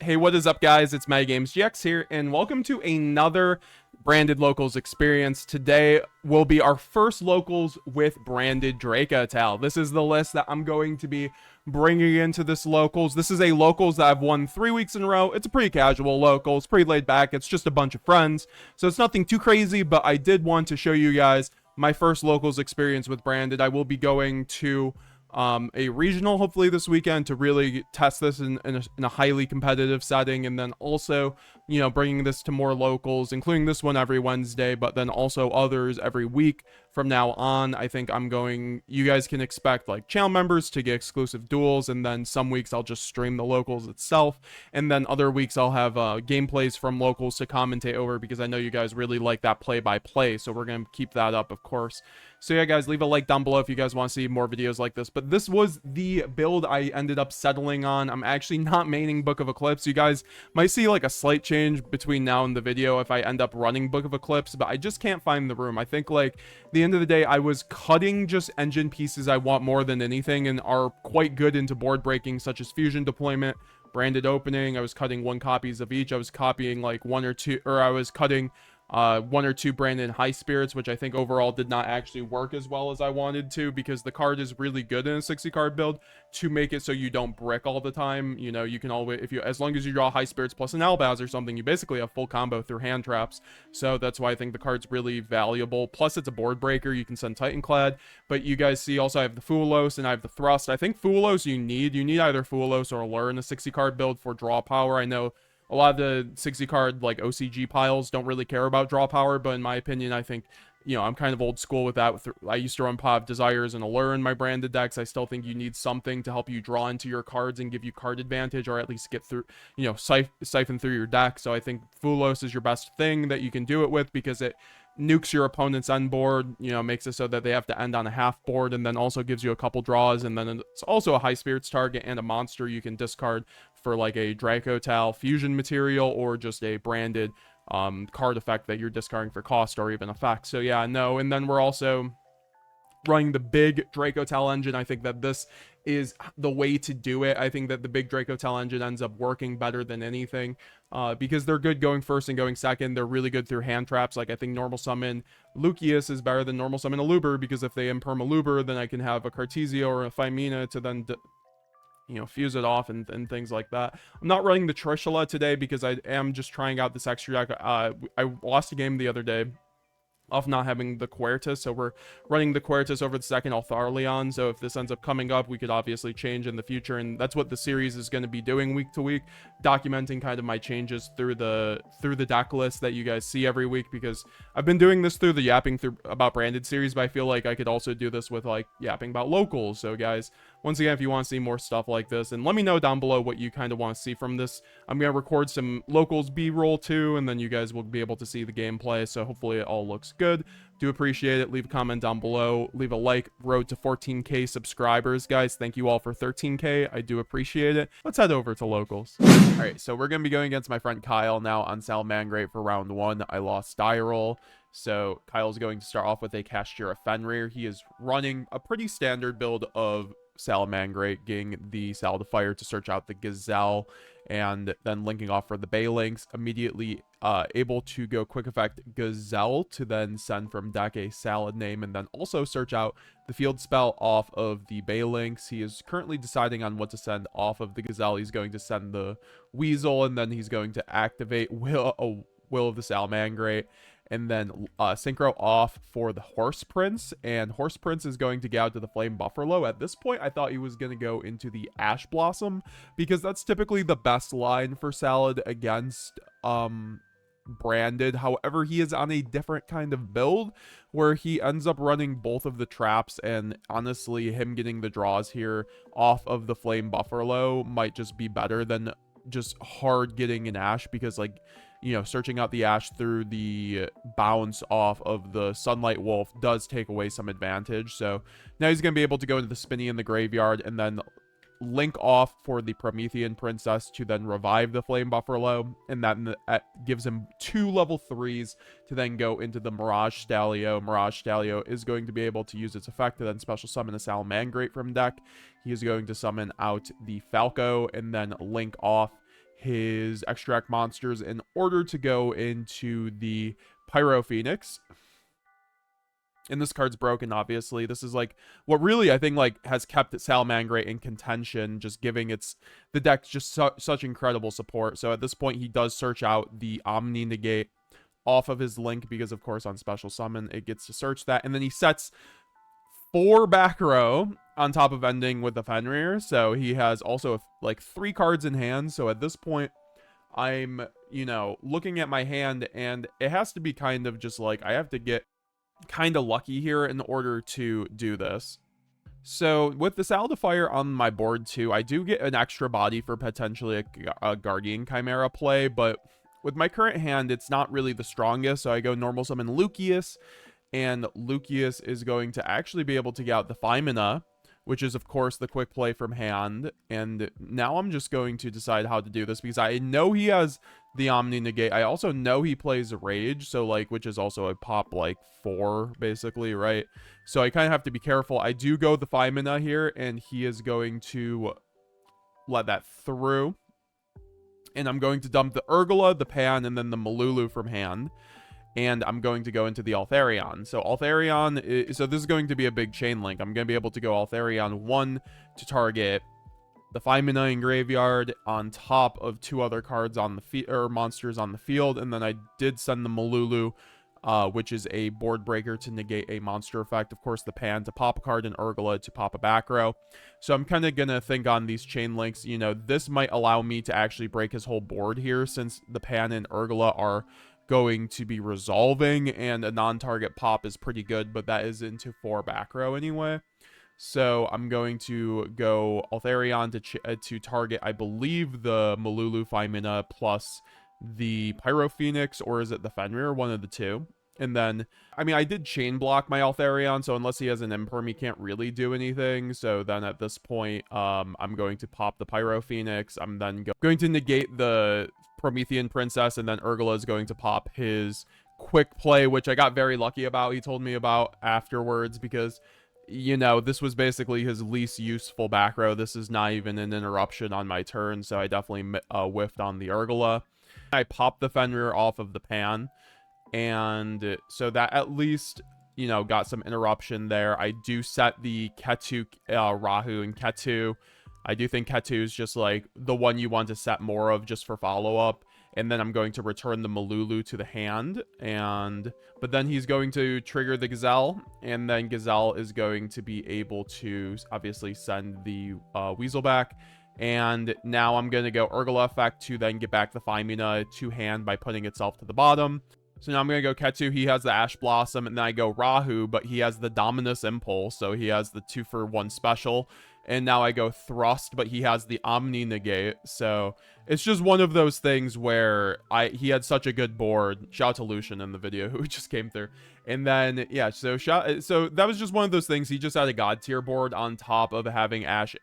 Hey, what is up, guys? It's METAGAMESGX here, and welcome to another Branded Locals experience. Today will be our first locals with Branded Dracotail. This is the list that I'm going to be bringing into this locals. This is a locals that I've won 3 weeks in a row. It's a pretty casual locals, pretty laid back. It's just a bunch of friends, so it's nothing too crazy, but I did want to show you guys my first locals experience with Branded. I will be going to a regional hopefully this weekend to really test this in a highly competitive setting, and then also, you know, bringing this to more locals, including this one every Wednesday, but then also others every week from now on. I think you guys can expect like channel members to get exclusive duels, and then some weeks I'll just stream the locals itself, and then other weeks I'll have gameplays from locals to commentate over, because I know you guys really like that play-by-play, so we're gonna keep that up, of course. So yeah, guys, leave a like down below if you guys want to see more videos like this. But this was the build I ended up settling on. I'm actually not maining Book of Eclipse. You guys might see like a slight change between now and the video if I end up running Book of Eclipse, but I just can't find the room. I think like at the end of the day, I was cutting just engine pieces I want more than anything and are quite good into board breaking, such as Fusion Deployment, Branded Opening. I was cutting 1 copies of each. I was copying like 1 or 2, or I was cutting 1 or 2 Branded High Spirits, which I think overall did not actually work as well as I wanted to, because the card is really good in a 60 card build to make it so you don't brick all the time. You know, you can always, as long as you draw High Spirits plus an Albaz or something, you basically have full combo through hand traps. So that's why I think the card's really valuable. Plus it's a board breaker. You can send Titanclad, but you guys see also I have the Fulos and I have the Thrust. I think Fulos you need either Fulos or Allure in a 60 card build for draw power. I know a lot of the 60 card like OCG piles don't really care about draw power, but in my opinion, I think, you know, I'm kind of old school with that. I used to run Pav Desires and Allure in my branded decks. I still think you need something to help you draw into your cards and give you card advantage, or at least get through, you know, siphon through your deck. So I think Fulos is your best thing that you can do it with, because it nukes your opponent's end board, you know, makes it so that they have to end on a half board, and then also gives you a couple draws, and then it's also a high spirits target and a monster you can discard for like a Dracotail fusion material, or just a branded card effect that you're discarding for cost or even effect. So yeah, no. And then we're also running the big Dracotail engine. I think that this is the way to do it. I think that the big Dracotail engine ends up working better than anything, because they're good going first and going second. They're really good through hand traps. Like I think normal summon Lucius is better than normal summon Aluber, because if they imperm Aluber, then I can have a Cartesia or a Phimina to then you know, fuse it off and things like that. I'm not running the Trishula today because I am just trying out this extra deck. I lost a game the other day off not having the Quertus, so we're running the Quertus over the second Altharleon. So if this ends up coming up, we could obviously change in the future, and that's what the series is going to be doing week to week, documenting kind of my changes through the deck list that you guys see every week, because I've been doing this through the yapping about branded series, but I feel like I could also do this with like yapping about locals. So guys, once again, if you want to see more stuff like this, and let me know down below what you kind of want to see from this. I'm going to record some locals B-roll too, and then you guys will be able to see the gameplay, so hopefully it all looks good. Do appreciate it. Leave a comment down below, leave a like. Road to 14k subscribers, guys. Thank you all for 13k. I do appreciate it. Let's head over to locals. All right, so we're gonna be going against my friend Kyle now on Salamangreat for round 1. I lost die roll, so Kyle's going to start off with a Cashier of Fenrir. He is running a pretty standard build of Salamangreat, getting the Saldifier to search out the Gazelle, and then linking off for the Balinks, immediately able to go quick effect Gazelle to then send from deck a Salad name, and then also search out the field spell off of the Balinks. He is currently deciding on what to send off of the Gazelle. He's going to send the Weasel, and then he's going to activate Will of the Salamangreat, and then synchro off for the Horse Prince, and Horse Prince is going to get out to the Flame Buffalo. At this point, I thought he was going to go into the Ash Blossom, because that's typically the best line for Salad against branded. However, he is on a different kind of build where he ends up running both of the traps, and honestly, him getting the draws here off of the Flame Buffalo might just be better than just hard getting an Ash, because like, you know, searching out the Ash through the bounce off of the Sunlight Wolf does take away some advantage. So now he's going to be able to go into the Spinny in the graveyard, and then link off for the Promethean Princess to then revive the Flame Buffalo, and that gives him 2 level 3s to then go into the Mirage Stallion. Mirage Stallion is going to be able to use its effect to then special summon a Salamangreat from deck. He is going to summon out the Falco and then link off his extract monsters in order to go into the Pyro Phoenix. And this card's broken, obviously. This is like what really I think like has kept Salamangreat in contention, just giving the deck just such incredible support. So at this point, he does search out the Omni Negate off of his link because, of course, on special summon it gets to search that, and then he sets 4 back row on top of ending with the Fenrir. So he has also like 3 cards in hand. So at this point, I'm looking at my hand, and it has to be kind of just like I have to get kind of lucky here in order to do this. So with the Saldifier on my board too, I do get an extra body for potentially a Guardian Chimera play, but with my current hand, it's not really the strongest. So I go normal summon Lucius, and Lucius is going to actually be able to get out the Femina, which is of course the quick play from hand. And now I'm just going to decide how to do this because I know he has the Omni Negate. I also know he plays Rage, so like, which is also a pop like 4 basically, right? So I kind of have to be careful. I do go the Femina here, and he is going to let that through. And I'm going to dump the Urgula, the Pan, and then the Malulu from hand. And I'm going to go into the Altharion. So Altharion, so this is going to be a big chain link. I'm going to be able to go Altharion 1 to target the Femina in graveyard on top of 2 other cards on the field, or monsters on the field. And then I did send the Malulu, which is a board breaker to negate a monster effect. Of course, the Pan to pop a card, and Urgula to pop a back row. So I'm kind of going to think on these chain links. This might allow me to actually break his whole board here, since the Pan and Urgula are going to be resolving, and a non-target pop is pretty good, but that is into 4 back row anyway. So I'm going to go Altharion to target, I believe, the Malulu Femina plus the Pyro Phoenix, or is it the Fenrir? One of the 2. And then, I mean, I did chain block my Altharion, so unless he has an Imperm, he can't really do anything. So then at this point, I'm going to pop the Pyro Phoenix. I'm then going to negate the Promethean Princess, and then Urgula is going to pop his quick play, which I got very lucky about. He told me about afterwards because, this was basically his least useful back row. This is not even an interruption on my turn, so I definitely whiffed on the Urgula. I popped the Fenrir off of the Pan, and so that at least, got some interruption there. I do set the Ketu, Rahu, and Ketu. I do think Ketu is just like the one you want to set more of just for follow-up. And then I'm going to return the Malulu to the hand. But then he's going to trigger the Gazelle. And then Gazelle is going to be able to obviously send the Weasel back. And now I'm going to go Urgula effect to then get back the Femina to hand by putting itself to the bottom. So now I'm going to go Ketu. He has the Ash Blossom. And then I go Rahu, but he has the Dominus Impulse. So he has the 2-for-1 special. And now I go Thrust, but he has the Omni Negate. So it's just one of those things where he had such a good board. Shout out to Lucian in the video who just came through. And then, yeah, so that was just one of those things. He just had a God tier board on top of having Ash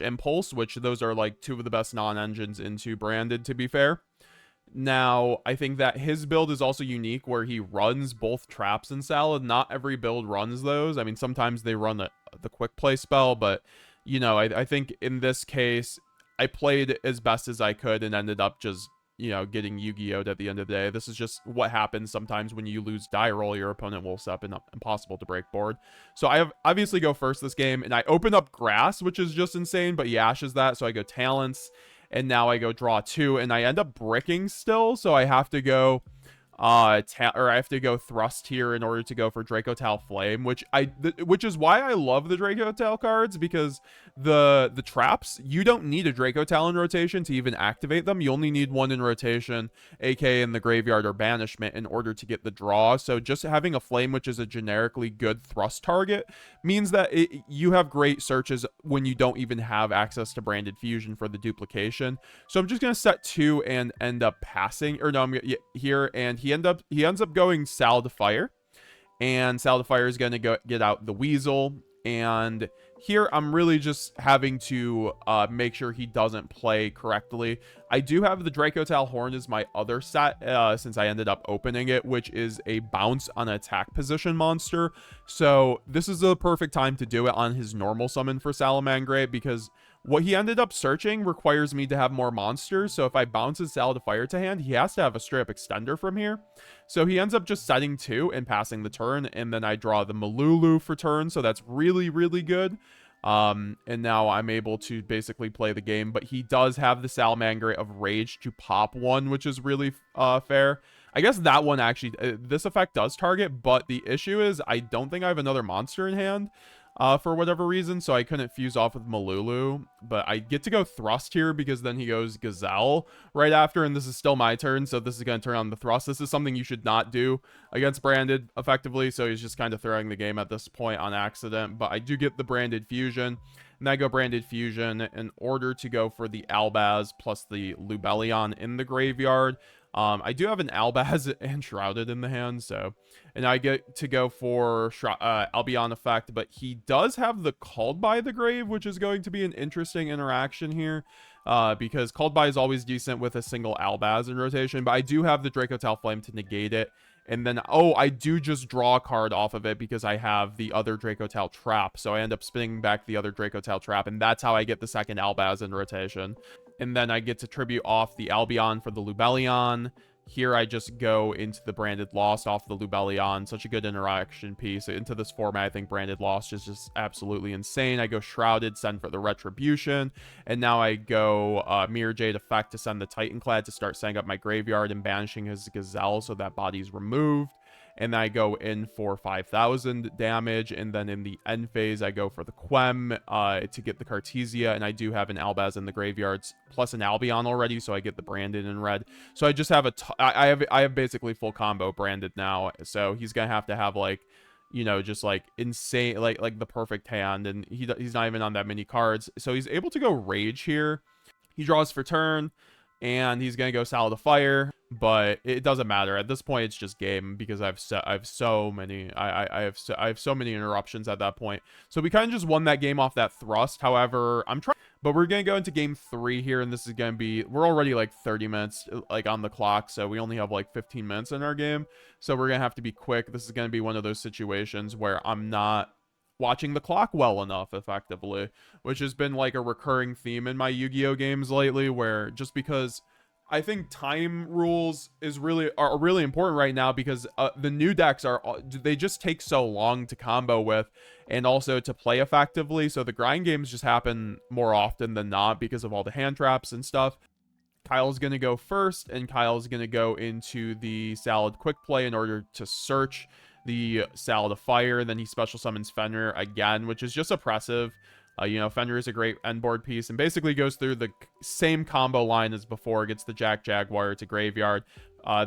Impulse, which those are like 2 of the best non-engines into Branded, to be fair. Now, I think that his build is also unique where he runs both Traps and Salad. Not every build runs those. I mean, sometimes they run the quick play spell, but, I think in this case, I played as best as I could and ended up just, getting Yu-Gi-Oh'd at the end of the day. This is just what happens sometimes when you lose die roll. Your opponent will set up an impossible to break board. So I obviously go first this game, and I open up Grass, which is just insane, but he ashes that, so I go Talents. And now I go draw 2, and I end up bricking still, so I have to go I have to go Thrust here in order to go for Dracotail Flame, which is why I love the Dracotail cards, because the traps, you don't need a Dracotail in rotation to even activate them. You only need 1 in rotation, aka in the graveyard or banishment, in order to get the draw. So just having a Flame, which is a generically good Thrust target, means that you have great searches when you don't even have access to Branded Fusion for the duplication. So I'm just gonna set 2 and end up passing, or no, I'm here, and he ends up going Saldifier, and Saldifier is going to get out the Weasel. And here I'm really just having to make sure he doesn't play correctly. I do have the Dracotail Horn as my other set, since I ended up opening it, which is a bounce on attack position monster. So this is the perfect time to do it on his normal summon for Salamangreat, because What he ended up searching requires me to have more monsters, so if I bounce his Salad of Fire to hand, he has to have a straight-up extender from here. So he ends up just setting 2 and passing the turn, and then I draw the Malulu for turn, so that's really, really good. And now I'm able to basically play the game, but he does have the Salamangreat of Rage to pop 1, which is really fair. I guess that one actually, this effect does target, but the issue is I don't think I have another monster in hand. For whatever reason, so I couldn't fuse off with Malulu, but I get to go Thrust here because then he goes Gazelle right after, and this is still my turn, so this is going to turn on the Thrust. This is something you should not do against Branded, effectively, so he's just kind of throwing the game at this point on accident, but I do get the Branded Fusion, and I go Branded Fusion in order to go for the Albaz plus the Lubellion in the graveyard. I do have an Albaz and Shrouded in the hand, so... And I get to go for Albion effect, but he does have the Called by the Grave, which is going to be an interesting interaction here. Because Called by is always decent with a single Albaz in rotation, but I do have the Dracotail Flame to negate it. And then, oh, I do just draw a card off of it because I have the other Dracotail Trap. So I end up spinning back the other Dracotail Trap, and that's how I get the second Albaz in rotation. And then I get to tribute off the Albion for the Lubellion. Here I just go into the Branded Lost off the Lubellion. Such a good interaction piece. Into this format, I think Branded Lost is just absolutely insane. I go Shrouded, send for the Retribution. And now I go Mirror Jade effect to send the Titanclad to start setting up my graveyard and banishing his Gazelle so that body's removed. And I go in for 5,000 damage, and then in the end phase, I go for the Quem to get the Cartesia, and I do have an Albaz in the graveyards, plus an Albion already, so I get the Branded in red. So I just have I have basically full combo Branded now, so he's gonna have to have, like, you know, just like insane, like the perfect hand, and he's not even on that many cards, so he's able to go Rage here. He draws for turn, and he's gonna go Salad of Fire, but it doesn't matter at this point. It's just game because I have so many interruptions at that point. So we kind of just won that game off that Thrust. However, but we're gonna go into game 3 here, and this is gonna be, we're already like 30 minutes like on the clock, so we only have like 15 minutes in our game, so we're gonna have to be quick. This is gonna be one of those situations where I'm not watching the clock well enough, effectively, which has been like a recurring theme in my Yu-Gi-Oh games lately, where just because I think time rules are really important right now, because the new decks they just take so long to combo with and also to play effectively, so the grind games just happen more often than not because of all the hand traps and stuff. Kyle's gonna go first, and Kyle's gonna go into the Salad quick play in order to search the Salad of Fire. Then he special summons Fenrir again, which is just oppressive. You know, Fenrir is a great end board piece and basically goes through the same combo line as before. Gets the Jaguar to graveyard,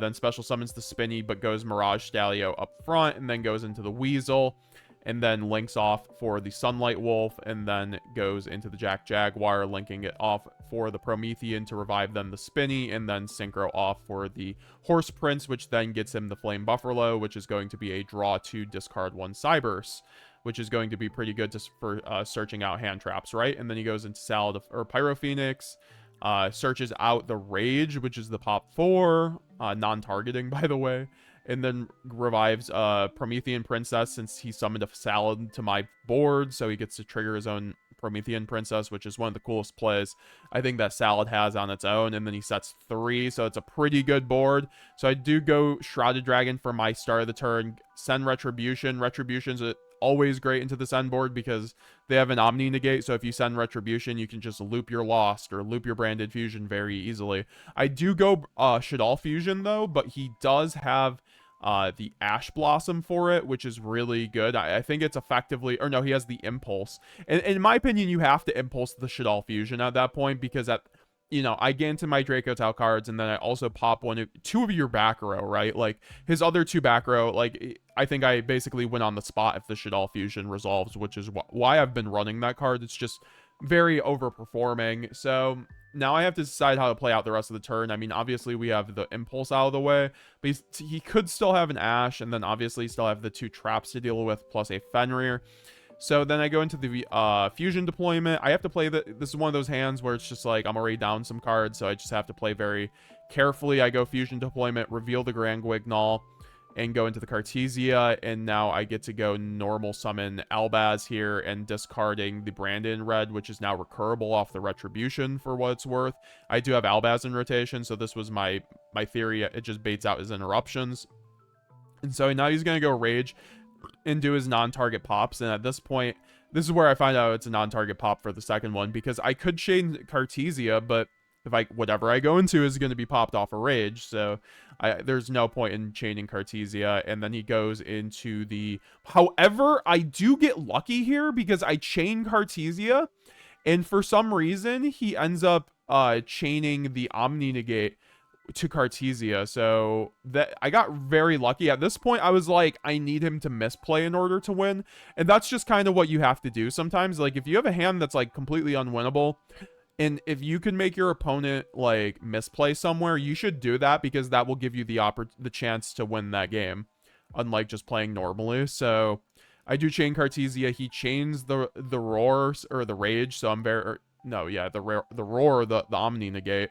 then special summons the Spinny, but goes Mirage Stallion up front, and then goes into the Weasel, and then links off for the Sunlight Wolf, and then goes into the Jaguar, linking it off for the Promethean to revive then the Spinny, and then synchro off for the Horse Prince, which then gets him the Flame Buffalo, which is going to be a draw 2, discard 1 Cyberse, which is going to be pretty good for searching out hand traps, right? And then he goes into Pyro Phoenix, searches out the Rage, which is the pop 4, non-targeting, by the way, and then revives Promethean Princess, since he summoned a Salad to my board, so he gets to trigger his own Promethean Princess, which is one of the coolest plays I think that Salad has on its own. And then he sets 3, so it's a pretty good board. So I do go Shrouded Dragon for my start of the turn, send Retribution. Retribution's always great into this end board because they have an Omni negate, so if you send Retribution, you can just loop your Lost or loop your Branded Fusion very easily. I do go Shaddoll Fusion, though, but he does have the Ash Blossom for it, which is really good. I think it's effectively, or no, he has the Impulse. And in my opinion, you have to Impulse the Shaddoll Fusion at that point, because you know, I get into my Dracotail cards, and then I also pop 2 of your back row, right? Like, his other 2 back row, like, I think I basically win on the spot if the Shaddoll Fusion resolves, which is why I've been running that card. It's just very overperforming. So now I have to decide how to play out the rest of the turn. I mean, obviously we have the Impulse out of the way, but he could still have an Ash, and then obviously still have the 2 traps to deal with, plus a Fenrir. So then I go into the Fusion deployment. I have to play this is one of those hands where it's just like I'm already down some cards, so I just have to play very carefully. I go Fusion deployment, reveal the Grand Guignol, and go into the Cartesia, and now I get to go normal summon Albaz here and discarding the Branded in red, which is now recurable off the Retribution for what it's worth. I do have Albaz in rotation, so this was my theory. It just baits out his interruptions. And so now he's going to go Rage and do his non-target pops, and at this point, this is where I find out it's a non-target pop for the second one, because I could chain Cartesia, but if whatever I go into is going to be popped off a Rage, so there's no point in chaining Cartesia. And then he goes into the... However, I do get lucky here because I chain Cartesia, and for some reason, he ends up chaining the Omni Negate to Cartesia, so that I got very lucky. At this point, I was like, I need him to misplay in order to win, and that's just kind of what you have to do sometimes. Like, if you have a hand that's like completely unwinnable, and if you can make your opponent like misplay somewhere, you should do that, because that will give you the chance to win that game, unlike just playing normally. So I do chain Cartesia. He chains the roar or the rage, so I'm very the roar, the Omni Negate.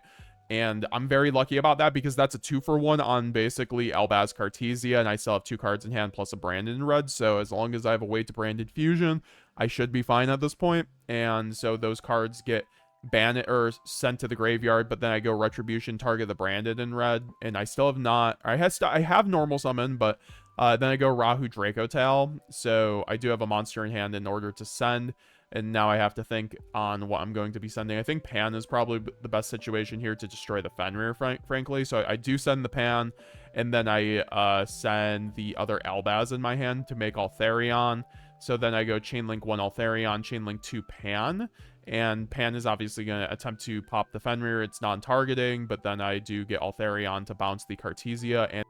And I'm very lucky about that, because that's a 2-for-1 on basically Albaz Cartesia, and I still have 2 cards in hand plus a Branded in red. So as long as I have a way to Branded Fusion, I should be fine at this point. And so those cards get banned or sent to the graveyard, but then I go Retribution, target the Branded in red, and I still have not... I have normal summon, but then I go Rahu Dracotail. So I do have a monster in hand in order to send. And now I have to think on what I'm going to be sending. I think Pan is probably the best situation here to destroy the Fenrir, frankly. So I do send the Pan, and then I send the other Albaz in my hand to make Altharion. So then I go Chainlink 1 Altharion, Chainlink 2 Pan. And Pan is obviously going to attempt to pop the Fenrir. It's non-targeting, but then I do get Altharion to bounce the Cartesia. And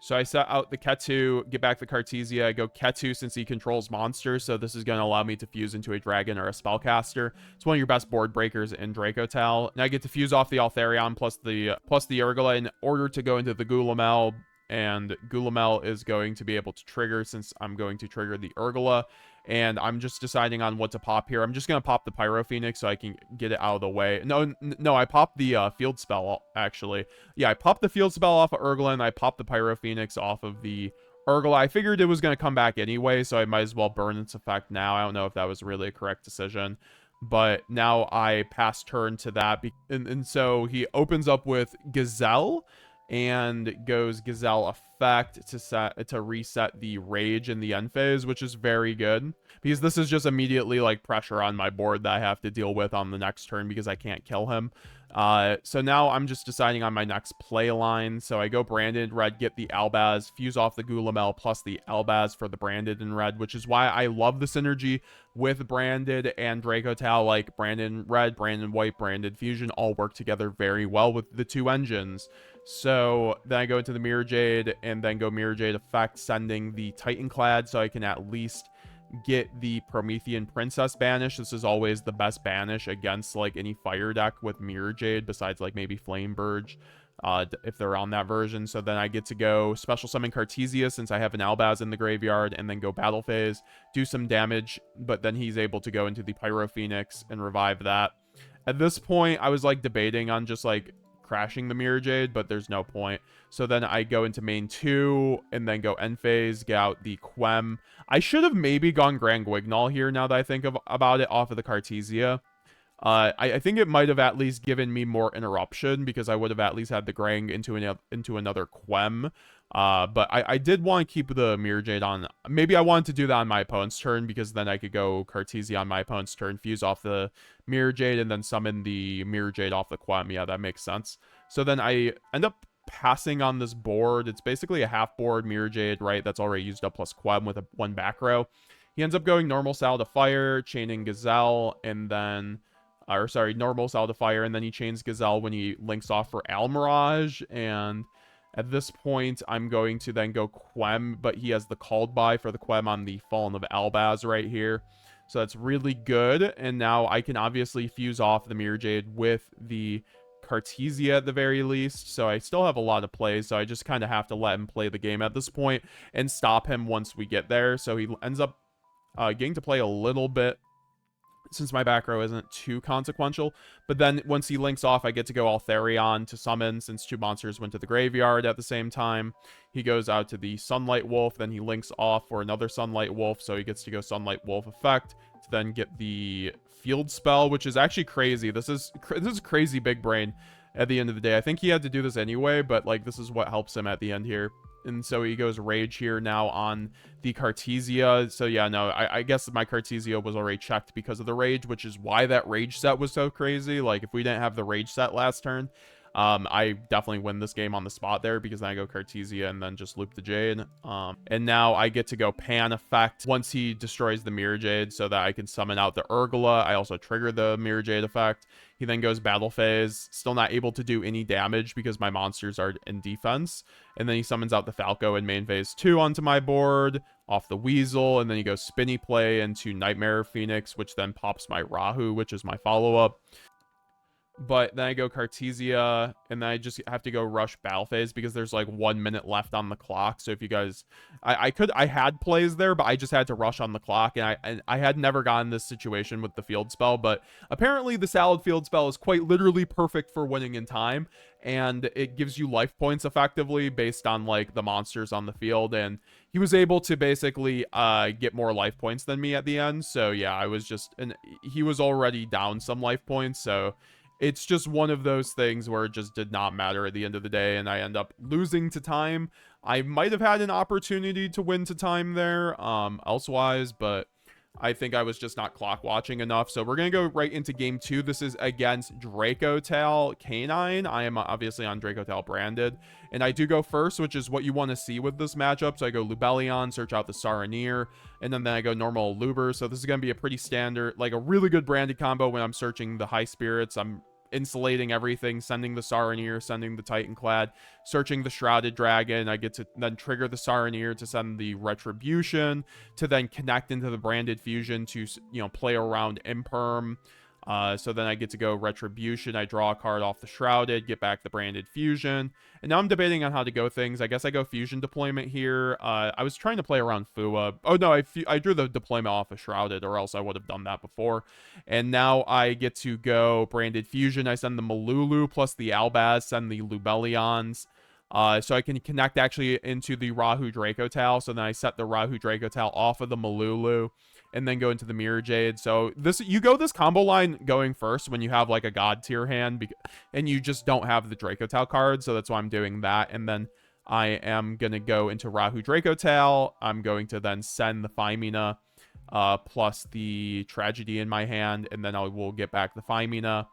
so I set out the Ketu, get back the Cartesia. I go Ketu since he controls monsters, so this is going to allow me to fuse into a dragon or a spellcaster. It's one of your best board breakers in Dracotail. And I get to fuse off the Altharion plus the Urgula in order to go into the Gulamel, and Gulamel is going to be able to trigger since I'm going to trigger the Urgula. And I'm just deciding on what to pop here. I'm just going to pop the Pyro Phoenix so I can get it out of the way. No, I popped the field spell, actually. Yeah, I popped the field spell off of Urgla, and I popped the Pyro Phoenix off of the Urgla. I figured it was going to come back anyway, so I might as well burn its effect now. I don't know if that was really a correct decision. But now I pass turn to that. And so he opens up with Gazelle, and goes Gazelle effect to reset the rage in the end phase, which is very good, because this is just immediately like pressure on my board that I have to deal with on the next turn because I can't kill him. So now I'm just deciding on my next play line. So I go Branded red, get the Albaz, fuse off the Gulamel plus the Albaz for the Branded in red, which is why I love the synergy with Branded and Dracotail. Like Branded red, Branded white, Branded fusion all work together very well with the 2 engines. So then I go into the Mirror Jade, and then go Mirror Jade effect, sending the Titanclad so I can at least get the Promethean Princess banish. This is always the best banish against like any fire deck with Mirror Jade, besides like maybe Flame Burge, if they're on that version. So then I get to go special summon Cartesia since I have an Albaz in the graveyard, and then go battle phase, do some damage, but then he's able to go into the Pyro Phoenix and revive that. At this point, I was like debating on just like crashing the Mirror Jade, but there's no point. So then I go into main 2, and then go end phase, get out the Quem. I should have maybe gone Grand Guignol here now that I think about it off of the Cartesia. I think it might have at least given me more interruption, because I would have at least had the Grang into another Quem. But I did want to keep the Mirror Jade on. Maybe I wanted to do that on my opponent's turn, because then I could go Cartesia on my opponent's turn, fuse off the Mirror Jade, and then summon the Mirror Jade off the Quem. Yeah, that makes sense. So then I end up passing on this board. It's basically a half board Mirror Jade, right? That's already used up plus Quem with one back row. He ends up going normal Sal to Fire, chaining Gazelle, and then... or sorry, normal Sal to Fire, and then he chains Gazelle when he links off for Almirage, and at this point, I'm going to then go Quem, but he has the Called By for the Quem on the Fallen of Albaz right here. So that's really good, and now I can obviously fuse off the Mirror Jade with the Cartesia at the very least, so I still have a lot of plays, so I just kind of have to let him play the game at this point and stop him once we get there. So he ends up getting to play a little bit since my back row isn't too consequential. But then once he links off, I get to go Altharion to summon, since 2 monsters went to the graveyard at the same time. He goes out to the Sunlight Wolf, then he links off for another Sunlight Wolf, so he gets to go Sunlight Wolf effect to then get the field spell, which is actually crazy. This is crazy big brain at the end of the day. I think he had to do this anyway, but like this is what helps him at the end here. And so he goes Rage here now on the Cartesia. So yeah, no, I guess my Cartesia was already checked because of the Rage, which is why that Rage set was so crazy. Like, if we didn't have the Rage set last turn, I definitely win this game on the spot there, because then I go Cartesia and then just loop the Jade. And now I get to go Pan effect once he destroys the Mirror Jade so that I can summon out the Urgula. I also trigger the Mirror Jade effect. He then goes Battle Phase, still not able to do any damage because my monsters are in defense. And then he summons out the Falco in main phase 2 onto my board, off the Weasel, and then he goes Spinny Play into Nightmare Phoenix, which then pops my Rahu, which is my follow-up. But then I go Cartesia, and then I just have to go rush Battle Phase because there's like 1 minute left on the clock. So if you guys, I had plays there, but I just had to rush on the clock, and I had never gotten this situation with the field spell. But apparently the Salad field spell is quite literally perfect for winning in time, and it gives you life points effectively based on like the monsters on the field. And he was able to basically get more life points than me at the end. So yeah, I was just, and he was already down some life points, so it's just one of those things where it just did not matter at the end of the day, and I end up losing to time. I might have had an opportunity to win to time there, elsewise, but I think I was just not clock watching enough. So we're going to go right into game 2. This is against Dracotail Canine. I am obviously on Dracotail Branded, and I do go first, which is what you want to see with this matchup. So I go Lubellion, search out the Saronir, and then I go normal Luber. So this is going to be a pretty standard, like a really good branded combo when I'm searching the high spirits. I'm insulating everything, sending the Saronir, sending the Titanclad, searching the Shrouded Dragon. I get to then trigger the Saronir to send the Retribution, to then connect into the Branded Fusion to, you know, play around Imperm. So then I get to go Retribution. I draw a card off the Shrouded, get back the Branded Fusion. And now I'm debating on how to go things. I guess I go Fusion Deployment here. I was trying to play around Fua. Oh, no, I drew the deployment off of Shrouded, or else I would have done that before. And now I get to go Branded Fusion. I send the Malulu plus the Albaz, send the Lubellions. So I can connect actually into the Rahu Dracotail. So then I set the Rahu Dracotail off of the Malulu, and then go into the Mirror Jade. So you go this combo line going first when you have like a God tier hand, and you just don't have the Dracotail card. So that's why I'm doing that. And then I am going to go into Rahu Dracotail. I'm going to then send the Phymina plus the Tragedy in my hand, and then I will get back the Phymina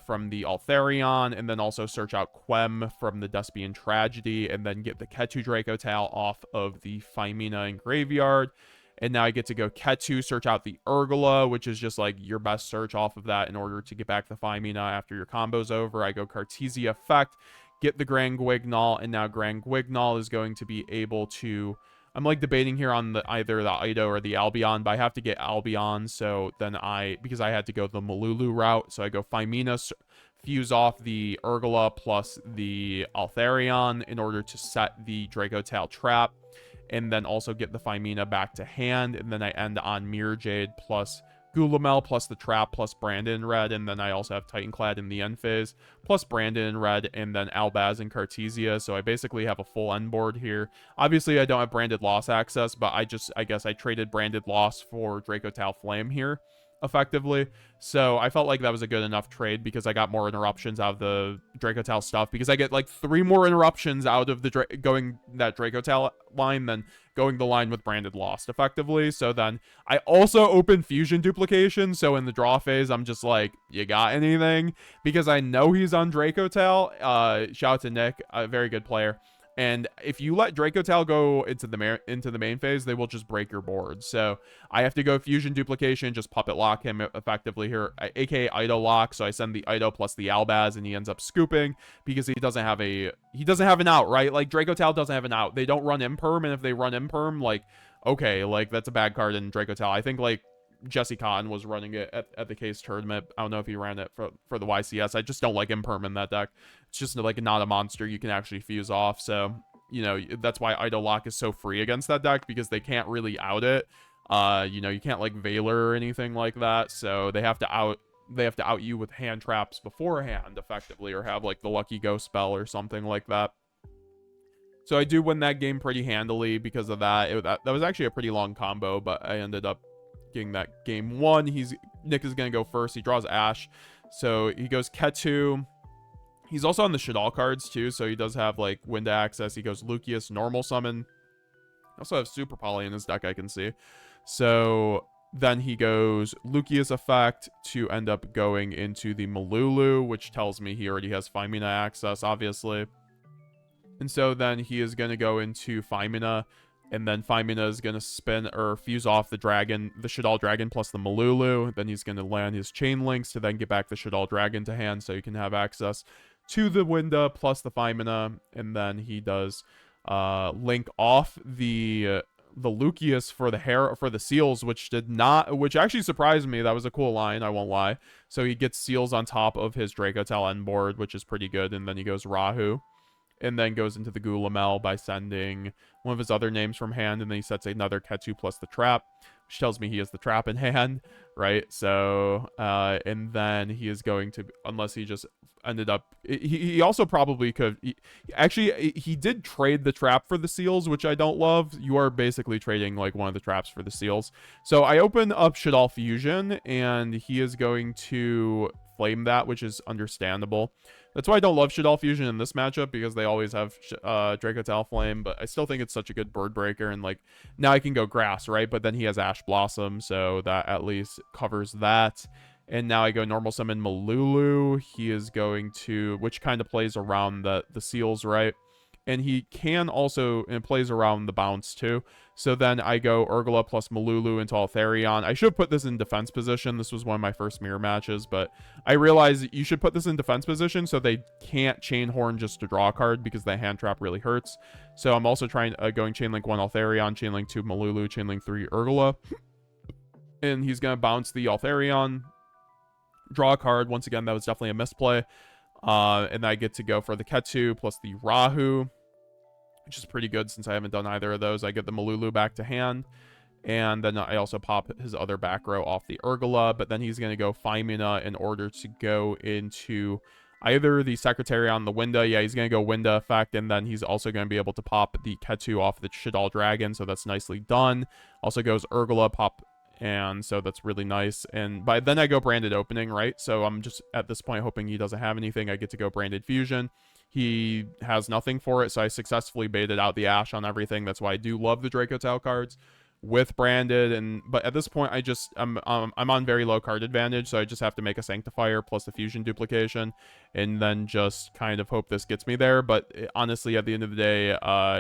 from the Altharion, and then also search out Quem from the Despian Tragedy, and then get the Ketu Dracotail off of the Phymina in graveyard. And now I get to go Ketu, search out the Urgula, which is just like your best search off of that in order to get back the Phymina after your combo's over. I go Cartesia effect, get the Grand Guignol, and now Grand Guignol is going to be able to, I'm like debating here on either the Ido or the Albion, but I have to get Albion. So then because I had to go the Malulu route, so I go Phymina, fuse off the Urgula plus the Altharion in order to set the Dracotail trap, and then also get the Phymina back to hand. And then I end on Mirror Jade plus Gulamel plus the trap plus Brandon in red, and then I also have Titanclad in the end phase plus Brandon in red, and then Albaz and Cartesia. So I basically have a full end board here. Obviously I don't have Branded Loss access, but I guess I traded Branded Loss for Dracotail Flame here effectively. So I felt like that was a good enough trade because I got more interruptions out of the Dracotail stuff, because I get like 3 more interruptions out of the going that Dracotail line than going the line with Branded Lost effectively. So then I also open Fusion Duplication, so in the draw phase I'm just like, you got anything? Because I know he's on Dracotail. Shout out to Nick, a very good player. And if you let Dracotail go into the main phase, they will just break your board. So I have to go Fusion Duplication, just puppet lock him effectively here, aka Ido lock. So I send the Ido plus the Albaz, and he ends up scooping because he doesn't have an out, right? Like Dracotail doesn't have an out. They don't run Imperm, and if they run Imperm, like, okay, like that's a bad card in Dracotail. I think like Jesse Kahn was running it at the case tournament. I don't know if he ran it for the YCS. I just don't like Imperm in that deck. It's just like not a monster you can actually fuse off. So, you know, that's why Ido Lock is so free against that deck, because they can't really out it. You know, you can't like Veiler or anything like that, so they have to out you with hand traps beforehand effectively, or have like the lucky ghost spell or something like that. So I do win that game pretty handily because of that. That was actually a pretty long combo, but I ended up getting that game won. Nick is gonna go first. He draws Ash, so he goes Ketu. He's also on the Shaddoll cards too, so he does have like Wind access. He goes Lucius, normal summon. He also have Super Poly in his deck, I can see. So then he goes Lucius effect to end up going into the Malulu, which tells me he already has Femina access, obviously. And so then he is going to go into Femina, and then Femina is going to spin or fuse off the dragon, the Shaddoll dragon plus the Malulu. Then he's going to land his chain links to then get back the Shaddoll dragon to hand, so you can have access to the Winda plus the Femina. And then he does link off the Lucius for the seals, which actually surprised me. That was a cool line, I won't lie. So he gets seals on top of his Dracotail end board, which is pretty good. And then he goes Rahu, and then goes into the Gulamel by sending one of his other names from hand, and then he sets another Ketu plus the trap, which tells me he has the trap in hand, right? So, and then he is going to, unless he just ended up, he also probably could, he did trade the trap for the seals, which I don't love. You are basically trading like one of the traps for the seals. So I open up Shaddoll Fusion, and he is going to flame that, which is understandable. That's why I don't love Shaddoll Fusion in this matchup, because they always have Dracotail Flame, but I still think it's such a good bird breaker, and like, now I can go Grass, right? But then he has Ash Blossom, so that at least covers that. And now I go normal summon Malulu. He is going to, which kind of plays around the seals, right? And he can also, and plays around the bounce too. So then I go Urgula plus Malulu into Altharion. I should have put this in defense position. This was one of my first mirror matches, but I realized you should put this in defense position so they can't Chain Horn just to draw a card, because the hand trap really hurts. So I'm also trying going Chainlink 1 Altharion, Chainlink 2 Malulu, Chainlink 3 Urgula. And he's going to bounce the Altharion, draw a card. Once again, that was definitely a misplay. And I get to go for the Ketu plus the Rahu, which is pretty good since I haven't done either of those. I get the Malulu back to hand, and then I also pop his other back row off the Urgula, but then he's going to go Femina in order to go into either the Secretary on the Winda. Yeah, he's going to go Winda effect, and then he's also going to be able to pop the Ketu off the Shaddoll Dragon, so that's nicely done. Also goes Urgula, pop, and so that's really nice. And by then I go Branded Opening, right? So I'm just at this point hoping he doesn't have anything. I get to go Branded Fusion. He has nothing for it, so I successfully baited out the Ash on everything. That's why I do love the Dracotail cards with Branded. But at this point, I'm on very low card advantage, so I just have to make a Sanctifier plus the Fusion duplication, and then just kind of hope this gets me there. But honestly, at the end of the day,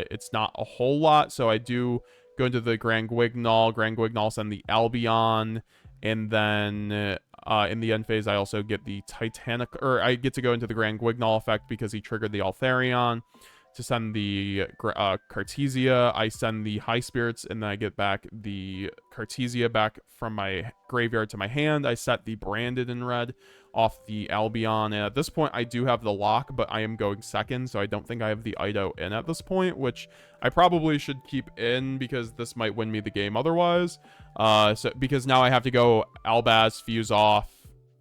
it's not a whole lot. So I do go into the Grand Guignol, send the Albion, and then in the end phase, I also get the Titanic, or I get to go into the Grand Guignol effect because he triggered the Altharion to send the Cartesia. I send the High Spirits, and then I get back the Cartesia back from my graveyard to my hand. I set the Branded in red off the Albion, and at this point I do have the lock, but I am going second, so I don't think I have the Ido in at this point, which I probably should keep in because this might win me the game otherwise. Because now I have to go Albaz, fuse off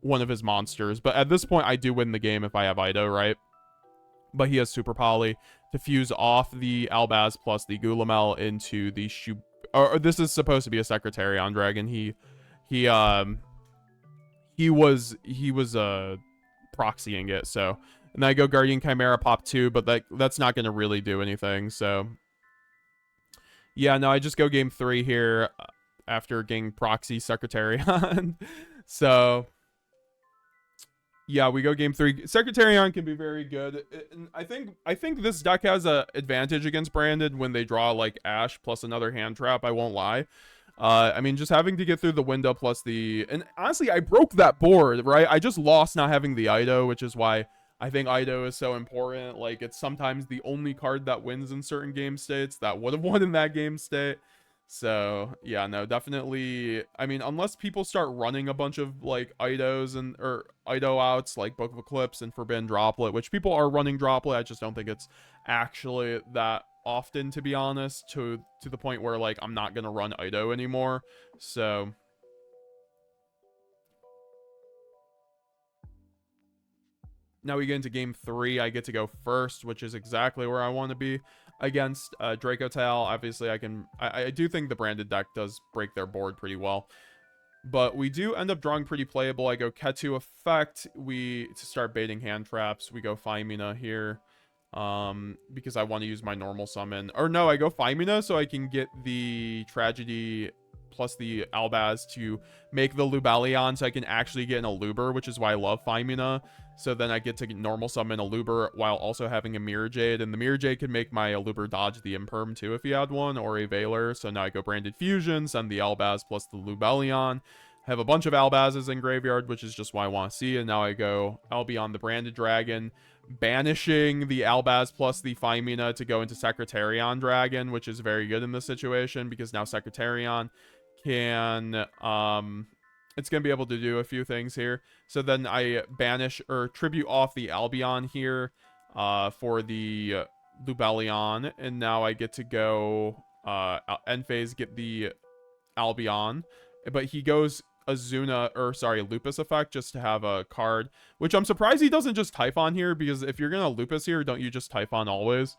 one of his monsters, but at this point I do win the game if I have Ido, right? But he has Super Poly to fuse off the Albaz plus the Gulamel into the or this is supposed to be a Secretarion Dragon. He was proxying it, so. And then I go Guardian Chimera, pop 2, but that's not going to really do anything, so. Yeah, no, I just go game 3 here after getting proxy Secretarion. So, yeah, we go game 3. Secretarion can be very good. And I think this deck has a advantage against Branded when they draw like Ash plus another hand trap, I won't lie. I mean, just having to get through the window plus the... And honestly, I broke that board, right? I just lost not having the Ido, which is why I think Ido is so important. Like, it's sometimes the only card that wins in certain game states that would have won in that game state. So, yeah, no, definitely... I mean, unless people start running a bunch of, like, Idos or Ido outs, like Book of Eclipse and Forbidden Droplet, which people are running Droplet, I just don't think it's actually that often, to be honest, to the point where, like, I'm not gonna run Ido anymore. So now we get into game 3. I get to go first, which is exactly where I want to be against Dracotail. Obviously, I do think the branded deck does break their board pretty well. But we do end up drawing pretty playable. I go Ketu effect. To start baiting hand traps. We go Femina here. Because I want to use my normal summon. Or no, I go Femina so I can get the Tragedy plus the Albaz to make the Lubellion so I can actually get an Aluber, which is why I love Femina. So then I get to normal summon Aluber while also having a Mirror Jade. And the Mirror Jade can make my Aluber dodge the Imperm too if he had one, or a Veiler. So now I go Branded Fusion, send the Albaz plus the Lubellion. Have a bunch of Albazes in graveyard, which is just what I want to see. And now I go Albion the Branded Dragon, banishing the Albaz plus the Femina to go into Secretarion Dragon, which is very good in this situation because now Secretarion can it's gonna be able to do a few things here. So then I banish or tribute off the Albion here for the Lubellion, and now I get to go end phase, get the Albion, but he goes Lupus effect just to have a card, which I'm surprised he doesn't just Typhon here, because if you're gonna Lupus here, don't you just Typhon always?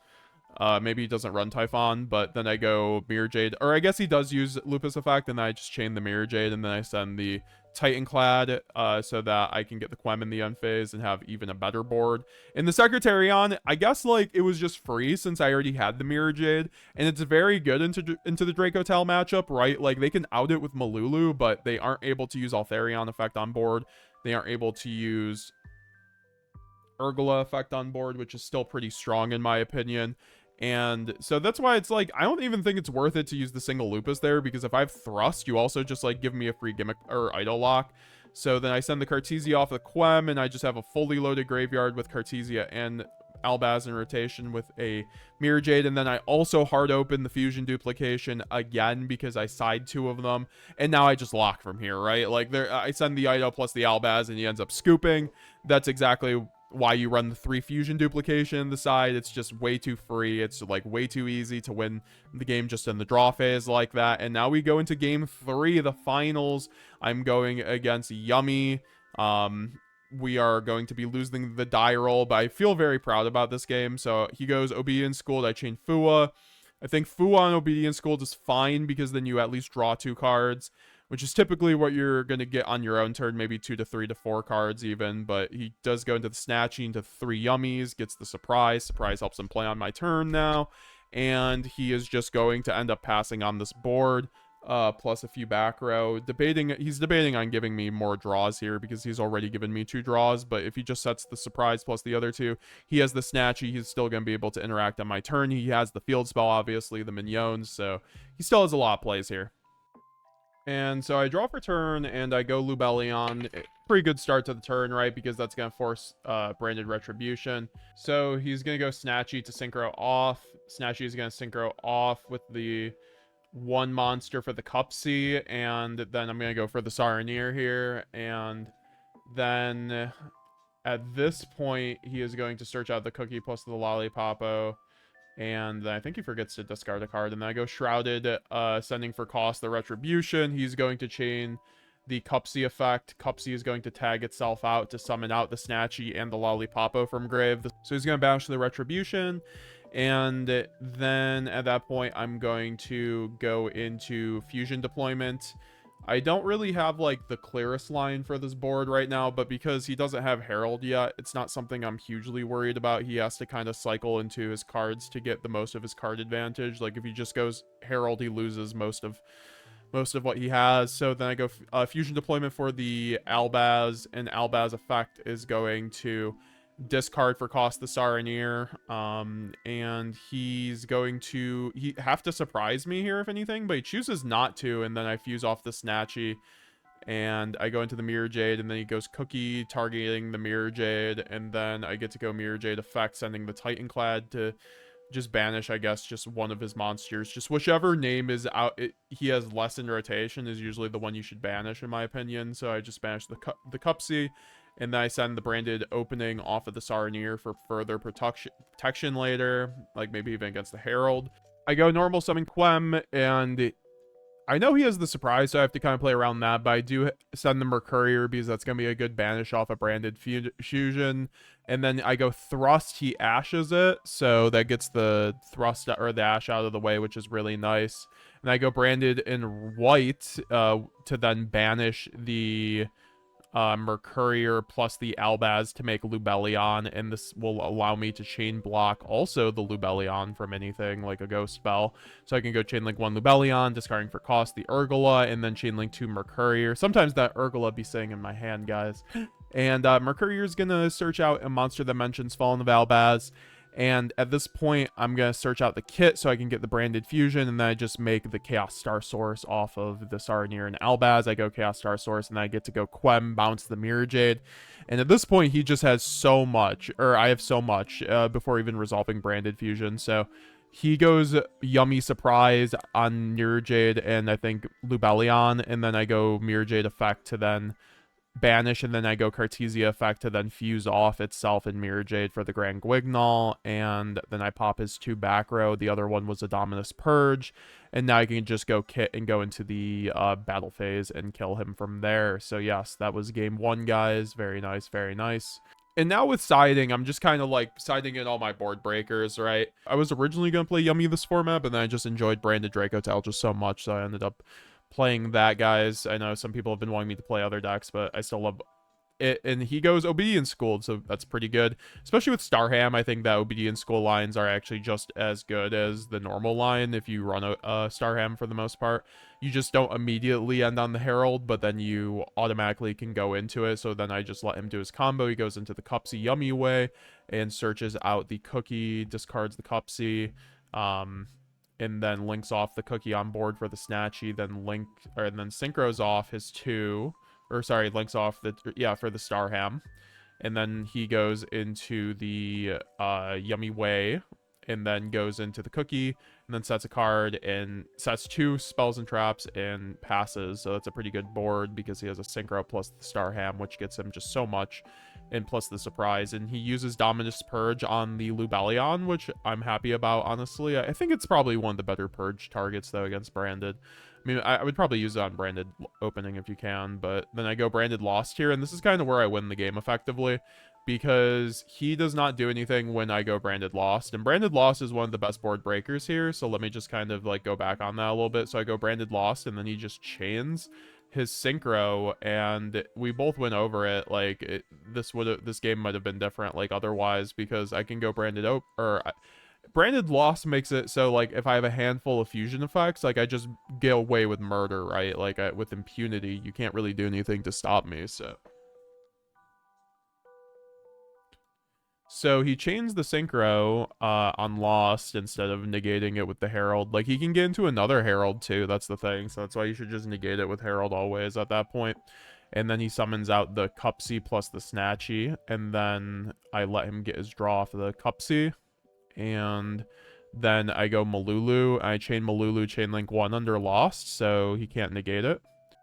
Maybe he doesn't run Typhon, but then I go Mirror Jade, or I guess he does use Lupus effect, and then I just chain the Mirror Jade, and then I send the Titanclad so that I can get the Quem in the end phase and have even a better board. In the Secretarion, I guess like it was just free since I already had the Mirror Jade, and it's very good into the Dracotail matchup, right? Like they can out it with Malulu, but they aren't able to use Altharion effect on board. They aren't able to use Urgula effect on board, which is still pretty strong in my opinion. And so that's why it's like, I don't even think it's worth it to use the single Lupus there, because if I have Thrust, you also just like give me a free gimmick or Idol Lock. So then I send the Cartesia off the Quem, and I just have a fully loaded graveyard with Cartesia and Albaz in rotation with a Mirror Jade. And then I also hard open the Fusion Duplication again because I side 2 of them. And now I just lock from here, right? Like there, I send the Idol plus the Albaz and he ends up scooping. That's exactly why you run the 3 Fusion Duplication in the side. It's just way too free. It's like way too easy to win the game just in the draw phase like that. And now we go into game 3, the finals. I'm going against Yummy. We are going to be losing the die roll, but I feel very proud about this game. So he goes Obedient Schooled. I chain Fua. I think Fua on Obedient Schooled is fine because then you at least draw 2 cards, which is typically what you're going to get on your own turn, maybe 2 to 3 to 4 cards even. But he does go into the Snatching into 3 Yummies, gets the Surprise. Surprise helps him play on my turn now. And he is just going to end up passing on this board, plus a few back row. He's debating on giving me more draws here because he's already given me 2 draws. But if he just sets the Surprise plus the other 2, he has the Snatchy. He's still going to be able to interact on my turn. He has the Field Spell, obviously, the Mignons. So he still has a lot of plays here. And so I draw for turn, and I go Lubellion. Pretty good start to the turn, right? Because that's going to force Branded Retribution. So he's going to go Snatchy to Synchro off. Snatchy is going to Synchro off with the 1 monster for the Cupsy. And then I'm going to go for the Saronir here. And then at this point, he is going to search out the Cookie plus the Lollipopo. And I think he forgets to discard a card. And then I go Shrouded, sending for cost the Retribution. He's going to chain the Cupsy effect. Cupsy is going to tag itself out to summon out the Snatchy and the Lollipopo from grave. So he's going to banish the Retribution. And then at that point, I'm going to go into Fusion Deployment. I don't really have like the clearest line for this board right now, but because he doesn't have Herald yet, it's not something I'm hugely worried about. He has to kind of cycle into his cards to get the most of his card advantage. Like if he just goes Herald, he loses most of what he has. So then I go Fusion Deployment for the Albaz, and Albaz effect is going to discard for cost the Saronir, and he's going to have to surprise me here if anything, but he chooses not to. And then I fuse off the Snatchy, and I go into the Mirror Jade, and then he goes Cookie targeting the Mirror Jade, and then I get to go Mirror Jade effect, sending the Titanclad to just banish, I guess, just one of his monsters. Just whichever name is out, he has less in rotation is usually the one you should banish in my opinion. So I just banish the Cupsy. And then I send the branded opening off of the Saronir for further protection later, like maybe even against the Herald. I go normal summon Quem, and I know he has the surprise, so I have to kind of play around that, but I do send the Mercurier because that's going to be a good banish off a branded fusion. And then I go Thrust, he ashes it, so that gets the Thrust or the Ash out of the way, which is really nice. And I go branded in white to then banish the Mercurier plus the Albaz to make Lubellion, and this will allow me to chain block also the Lubellion from anything like a ghost spell. So I can go chain link 1 Lubellion, discarding for cost the Urgula, and then chain link 2 Mercurier. Sometimes that Urgula be sitting in my hand, guys. And Mercurier is gonna search out a monster that mentions Fallen of Albaz. And at this point, I'm going to search out the kit so I can get the branded fusion, and then I just make the Chaos Star Source off of the Saronir and Albaz. I go Chaos Star Source, and then I get to go Quem, bounce the Mirror Jade. And at this point, he just has so much, or I have so much, before even resolving branded fusion. So he goes Yummy Surprise on Mirror Jade, and I think Lubellion, and then I go Mirror Jade effect to then banish, and then I go Cartesia effect to then fuse off itself in Mirror Jade for the Grand Guignol, and then I pop his 2 back row. The other one was a Dominus Purge, and now I can just go kit and go into the battle phase and kill him from there. So yes, that was game 1, guys. Very nice, very nice. And now with siding, I'm just kind of like siding in all my board breakers, right? I was originally going to play Yummy this format, but then I just enjoyed Branded Dracotail just so much, so I ended up playing that, guys. I know some people have been wanting me to play other decks, but I still love it. And he goes Obedience Schooled, so that's pretty good. Especially with Starham, I think that Obedience School lines are actually just as good as the normal line if you run a Starham for the most part. You just don't immediately end on the Herald, but then you automatically can go into it. So then I just let him do his combo. He goes into the Cupsy Yummy way and searches out the cookie, discards the Cupsy, and then links off the cookie on board for the Snatchy, then synchros off his 2, or sorry, links off the, for the Starham. And then he goes into the Yummy Way, and then goes into the cookie, and then sets a card, and sets 2 spells and traps, and passes. So that's a pretty good board, because he has a Synchro plus the Starham, which gets him just so much, and plus the surprise. And he uses Dominus Purge on the Lubellion, which I'm happy about, honestly. I think it's probably one of the better Purge targets, though, against Branded. I mean, I would probably use it on Branded opening if you can, but then I go Branded Lost here, and this is kind of where I win the game effectively, because he does not do anything when I go Branded Lost, and Branded Lost is one of the best board breakers here, so let me just kind of like go back on that a little bit. So I go Branded Lost, and then he just chains his Synchro, and we both went over it. Like, this game might have been different, like, otherwise, because I can go Branded Lost makes it so, like, if I have a handful of fusion effects, like, I just get away with murder, right? Like, with impunity, you can't really do anything to stop me, so. So he chains the Synchro on Lost instead of negating it with the Herald. Like, he can get into another Herald, too. That's the thing. So that's why you should just negate it with Herald always at that point. And then he summons out the Cupsy plus the Snatchy. And then I let him get his draw off of the Cupsy. And then I go Malulu. I chain Malulu, chain link 1 under Lost, so he can't negate it.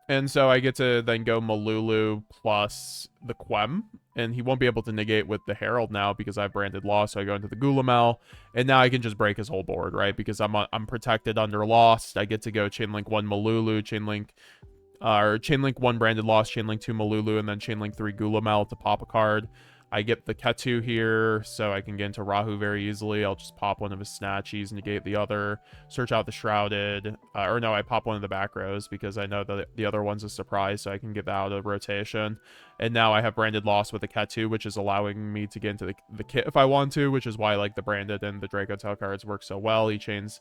And so I get to then go Malulu plus the Quem, and he won't be able to negate with the Herald now because I've Branded Lost, so I go into the Gulamel, and now I can just break his whole board, right? Because I'm protected under Lost. I get to go Chainlink 1 Malulu, Chainlink 1 Branded Lost, Chainlink 2 Malulu, and then Chainlink 3 Gulamel to pop a card. I get the Ketu here, so I can get into Rahu very easily. I'll just pop one of his Snatchies, negate the other, search out the Shrouded. I pop one of the back rows because I know that the other one's a surprise, so I can get that out of rotation. And now I have Branded Lost with the Ketu, which is allowing me to get into the kit if I want to, which is why, like, the Branded and the Dracotail cards work so well. He chains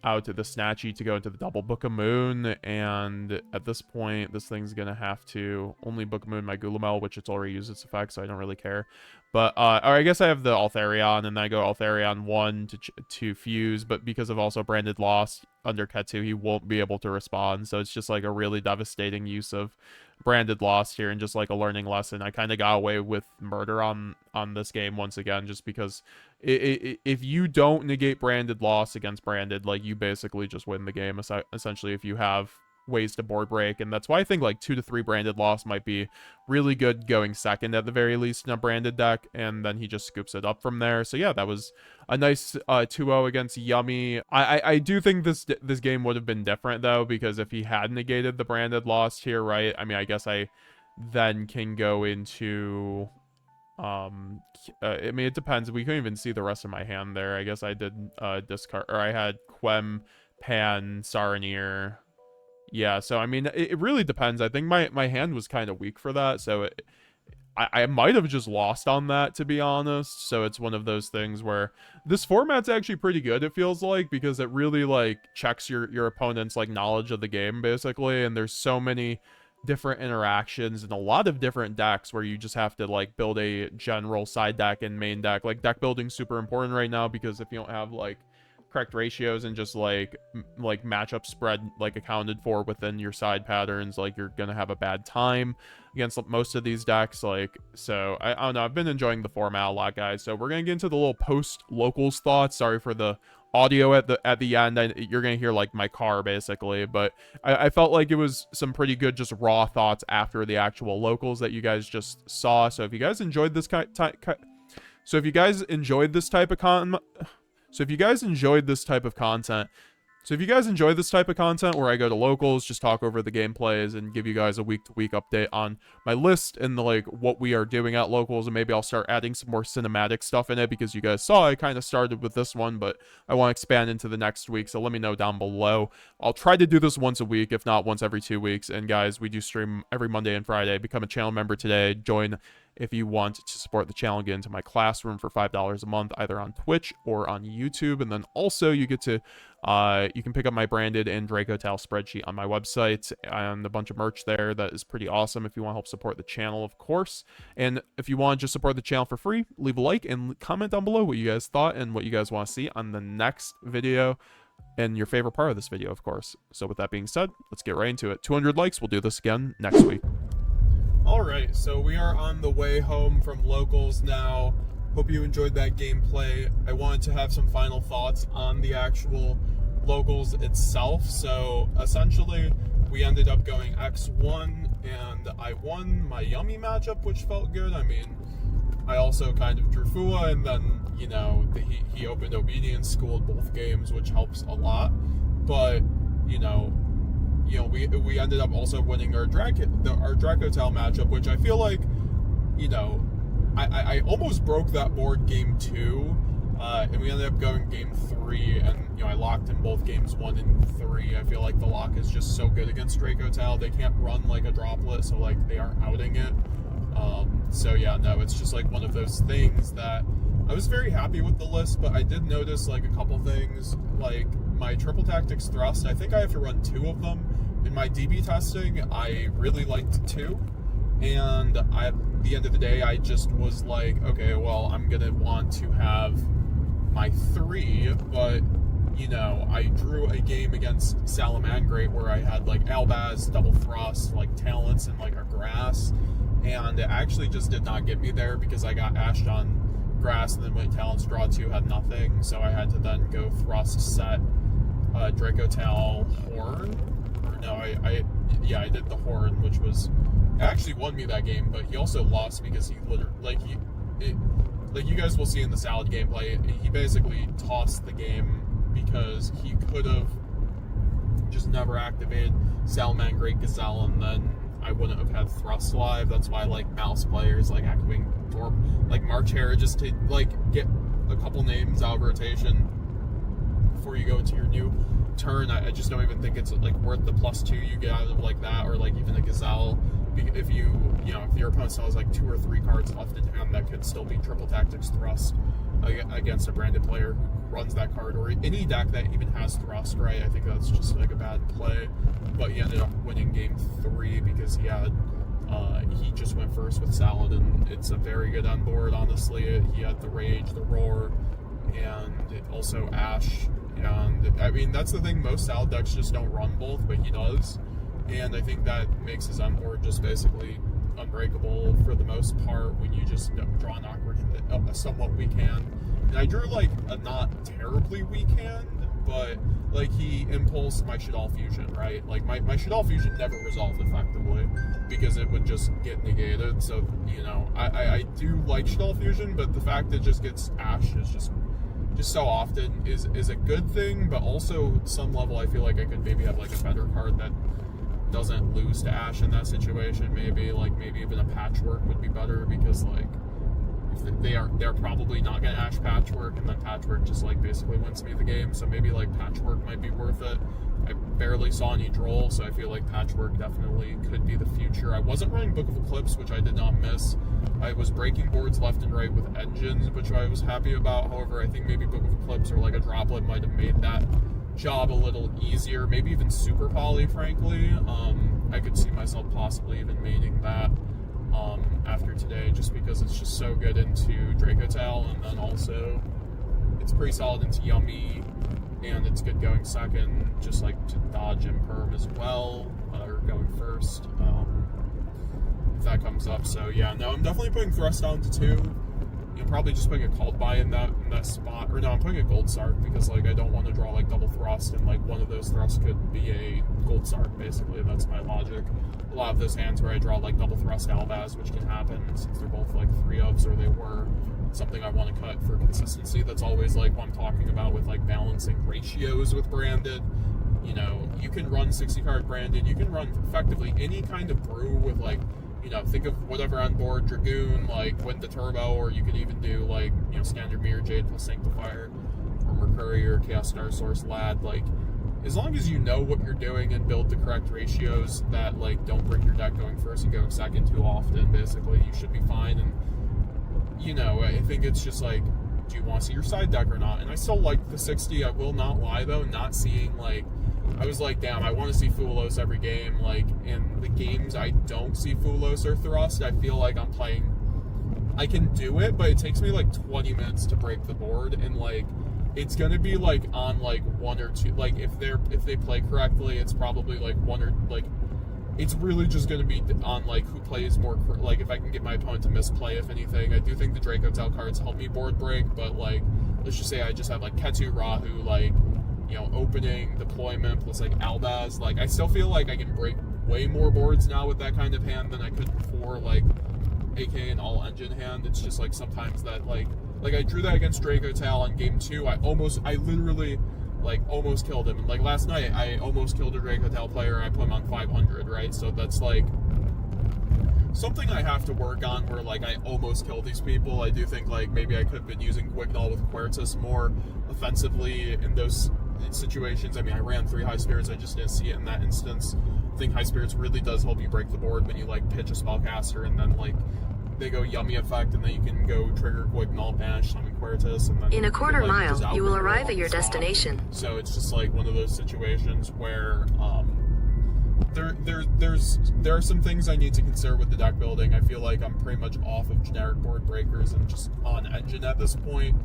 out to the Snatchy to go into the double Book of Moon, and at this point this thing's gonna have to only Book of Moon my Gulamel, which it's already used its effect, so I don't really care. But or I guess I have the Altharion, and then I go Altharion 1 to fuse, but because of also Branded Lost under Ketu, he won't be able to respond, so it's just like a really devastating use of Branded Lost here, and just like a learning lesson. I kind of got away with murder on this game once again, just because if you don't negate Branded Lost against Branded, like, you basically just win the game essentially if you have ways to board break, and that's why I think like 2 to 3 branded loss might be really good going second at the very least in a branded deck, and then he just scoops it up from there. So yeah, that was a nice 2-0 against Yummy. I do think this game would have been different though, because if he had negated the branded loss here, right? I mean, I guess I then can go into I mean, it depends. We couldn't even see the rest of my hand there. I guess I did discard, or I had Quem, Pan, Saranir. Yeah, so I mean, it really depends. I think my hand was kind of weak for that, so I might have just lost on that, to be honest. So it's one of those things where this format's actually pretty good, it feels like, because it really like checks your opponent's like knowledge of the game basically, and there's so many different interactions and a lot of different decks where you just have to like build a general side deck and main deck. Like deck building's super important right now, because if you don't have like correct ratios and just like matchup spread like accounted for within your side patterns, like you're gonna have a bad time against most of these decks. Like, so I don't know, I've been enjoying the format a lot, guys. So we're gonna get into the little post locals thoughts. Sorry for the audio at the end. You're gonna hear like my car basically, but I felt like it was some pretty good just raw thoughts after the actual locals that you guys just saw. So if you guys enjoyed this type of content where I go to locals, just talk over the gameplays and give you guys a week-to-week update on my list and like what we are doing at locals, and maybe I'll start adding some more cinematic stuff in it, because you guys saw I kind of started with this one, but I want to expand into the next week, so let me know down below. I'll try to do this once a week, if not once every 2 weeks. And guys, we do stream every Monday and Friday. Become a channel member today. Join if you want to support the channel. Get into my classroom for $5 a month, either on Twitch or on YouTube. And then also you get to you can pick up my Branded and Dracotail spreadsheet on my website, and a bunch of merch there that is pretty awesome if you want to help support the channel, of course. And if you want to just support the channel for free, leave a like and comment down below what you guys thought and what you guys want to see on the next video, and your favorite part of this video, of course. So with that being said, let's get right into it. 200 likes, we'll do this again next week. Alright, so we are on the way home from locals now. Hope you enjoyed that gameplay. I wanted to have some final thoughts on the actual locals itself. So essentially, we ended up going X1, and I won my Yummy matchup, which felt good. I mean, I also kind of drew Fua, and then, you know, he opened Obedience, schooled both games, which helps a lot. But, you know, we ended up also winning our Dracotail matchup, which I feel like, you know, I almost broke that board game 2, and we ended up going game 3, and, you know, I locked in both games 1 and 3. I feel like the lock is just so good against Dracotail. They can't run like a droplet, so like they aren't outing it. So yeah, no, it's just like one of those things that I was very happy with the list, but I did notice like a couple things, like my triple tactics thrust. I think I have to run 2 of them. In my DB testing, I really liked 2, and at the end of the day, I just was like, okay, well, I'm gonna want to have my 3, but, you know, I drew a game against Salamangreat where I had like Albaz, double thrust, like talents, and like a grass, and it actually just did not get me there because I got ashed on grass, and then my talents draw 2 had nothing, so I had to then go thrust set Dracotail horn. No, I did the horn, which was actually won me that game, but he also lost because he literally, like you guys will see in the Salad gameplay, he basically tossed the game because he could have just never activated Salamangreat Gazelle, and then I wouldn't have had Thrust live. That's why like mouse players like activating like March Hare just to like get a couple names out of rotation before you go into your new turn. I just don't even think it's like worth the +2 you get out of like that, or like even a Gazelle. If you know, if your opponent still has like 2 or 3 cards left in hand, that could still be triple tactics thrust against a branded player who runs that card, or any deck that even has thrust, right? I think that's just like a bad play. But he ended up winning game 3 because he had he just went first with Salad, and it's a very good on board, honestly. He had the Rage, the Roar, and also Ash. And I mean, that's the thing, most Salad decks just don't run both, but he does. And I think that makes his onboard just basically unbreakable for the most part when you just draw an awkward, a somewhat weak hand. And I drew like a not terribly weak hand, but like he impulsed my Shaddoll fusion, right? Like my Shaddoll fusion never resolved effectively because it would just get negated. So, you know, I do like Shaddoll fusion, but the fact that it just gets Ash is just so often is a good thing, but also at some level I feel like I could maybe have like a better card that doesn't lose to Ash in that situation. Maybe even a Patchwork would be better, because like they're probably not gonna Ash Patchwork, and then Patchwork just like basically wins me the game. So maybe like Patchwork might be worth it. I barely saw any Droll, so I feel like Patchwork definitely could be the future. I wasn't running Book of Eclipse, which I did not miss. I was breaking boards left and right with engines, which I was happy about. However, I think maybe Book of Eclipse or like a Droplet might have made that job a little easier. Maybe even Super Poly, frankly. I could see myself possibly even mating that after today, just because it's just so good into Dracotail, and then also it's pretty solid into Yummy, and it's good going second, just like to dodge and perm as well, or going first, if that comes up. So yeah, no, I'm definitely putting Thrust down to 2. You know, probably just putting a Called By in that spot, or no, I'm putting a Gold Sark, because like I don't want to draw like double Thrust, and like one of those thrusts could be a Gold Sark, basically. That's my logic. A lot of those hands where I draw like double Thrust Albaz, which can happen since they're both like 3-ofs, or they were something I want to cut for consistency. That's always like what I'm talking about with like balancing ratios with Branded. You know, you can run 60 card Branded, you can run effectively any kind of brew with like, you know, think of whatever on board, Dragoon, like Wind the Turbo, or you could even do like, you know, standard Mirror Jade plus Sanctifier, or Mercury, or Chaos Star Source Lad. Like, as long as you know what you're doing and build the correct ratios that like don't break your deck going first and going second too often, basically, you should be fine. And, you know, I think it's just like, do you want to see your side deck or not? And I still like the 60, I will not lie though, not seeing like, I was like, damn, I want to see Fulos every game. Like, in the games I don't see Fulos or Thrust, I feel like I'm playing, I can do it, but it takes me like 20 minutes to break the board, and like, it's gonna be like on like 1 or 2, like if they play correctly, it's probably like 1 or like, it's really just gonna be on like who plays more, like if I can get my opponent to misplay, if anything. I do think the Dracotail cards help me board break, but like, let's just say I just have like Ketu, Rahu, like, you know, opening, deployment, plus like Albaz. Like, I still feel like I can break way more boards now with that kind of hand than I could before, like, AK and all engine hand. It's just like sometimes that, like I drew that against Dracotail on game 2. I literally, like, almost killed him. And like last night, I almost killed a Dracotail player, and I put him on 500, right? So that's like something I have to work on, where like I almost kill these people. I do think like maybe I could have been using Guignol with Quertus more offensively in those situations. I mean, I ran 3 High Spirits, I just didn't see it in that instance. I think High Spirits really does help you break the board when you like pitch a Spellcaster, and then like they go Yummy effect, and then you can go trigger Guignol, banish, summon Quertus, and then in a quarter mile you will arrive at your destination. So it's just like one of those situations where there are some things I need to consider with the deck building. I feel like I'm pretty much off of generic board breakers and just on engine at this point,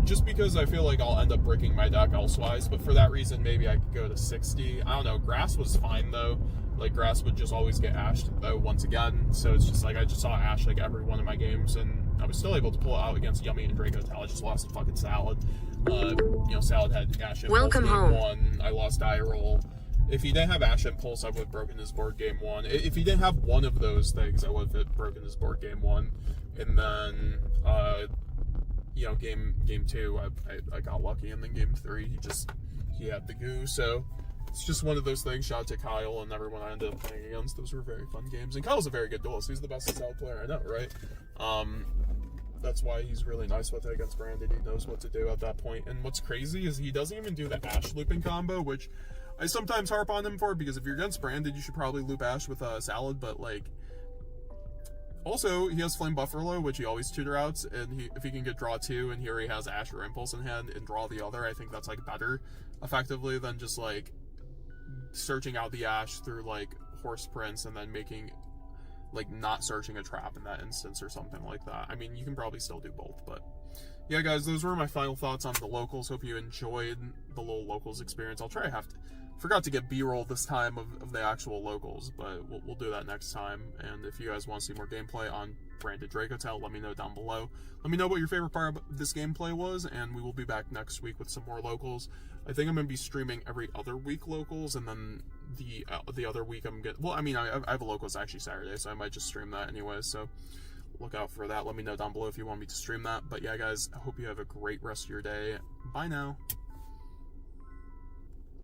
just because I feel like I'll end up breaking my deck elsewise. But for that reason, maybe I could go to 60. I don't know. Grass was fine though. Like, Grass would just always get ashed though once again. So it's just like I just saw Ash like every one of my games, and I was still able to pull it out against Yummy and Dracotail. I just lost to fucking Salad. You know, Salad had Ash Impulse. Welcome game home. 1. I lost Die Roll. If he didn't have Ash Impulse, I would have broken his board game 1. If he didn't have one of those things, I would have broken his board game 1. And then, you know, game 2, I got lucky, and then game 3, he had the goo. So it's just one of those things. Shout out to Kyle and everyone I ended up playing against. Those were very fun games. And Kyle's a very good duelist. He's the best Salad player I know, right? That's why he's really nice with it against Branded. He knows what to do at that point. And what's crazy is he doesn't even do the Ash looping combo, which I sometimes harp on him for, because if you're against Branded, you should probably loop Ash with Salad, but like, also, he has Flame Buffalo, which he always tutor outs, and if he can get draw 2, and here he has Ash or Impulse in hand, and draw the other, I think that's like better, effectively, than just like searching out the Ash through like Horse Prince, and then making, like, not searching a trap in that instance or something like that. I mean, you can probably still do both, but yeah, guys, those were my final thoughts on the locals. Hope you enjoyed the little locals experience. I'll try Forgot to get B-roll this time of the actual locals, but we'll do that next time. And if you guys want to see more gameplay on Branded Dracotail, let me know down below. Let me know what your favorite part of this gameplay was, and we will be back next week with some more locals. I think I'm going to be streaming every other week locals, and then the other week I'm going to... Well, I mean, I have a locals actually Saturday, so I might just stream that anyway, so look out for that. Let me know down below if you want me to stream that. But yeah, guys, I hope you have a great rest of your day. Bye now.